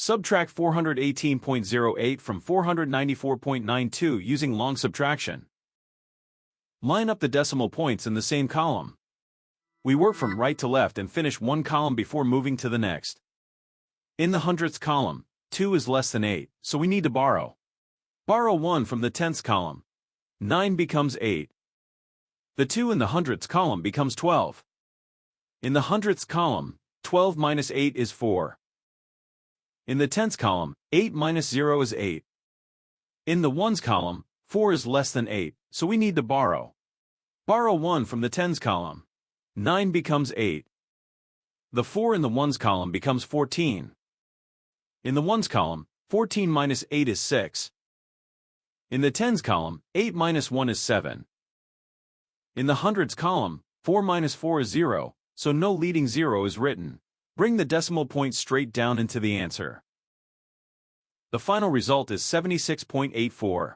Subtract 418.08 from 494.92 using long subtraction. Line up the decimal points in the same column. We work from right to left and finish one column before moving to the next. In the hundredths column, 2 is less than 8, so we need to borrow. Borrow 1 from the tenths column. 9 becomes 8. The 2 in the hundredths column becomes 12. In the hundredths column, 12 minus 8 is 4. In the tenths column, 8 minus 0 is 8. In the ones column, 4 is less than 8, so we need to borrow. Borrow 1 from the tens column. 9 becomes 8. The 4 in the ones column becomes 14. In the ones column, 14 minus 8 is 6. In the tens column, 8 minus 1 is 7. In the hundreds column, 4 minus 4 is 0, so no leading 0 is written. Bring the decimal point straight down into the answer. The final result is 76.84.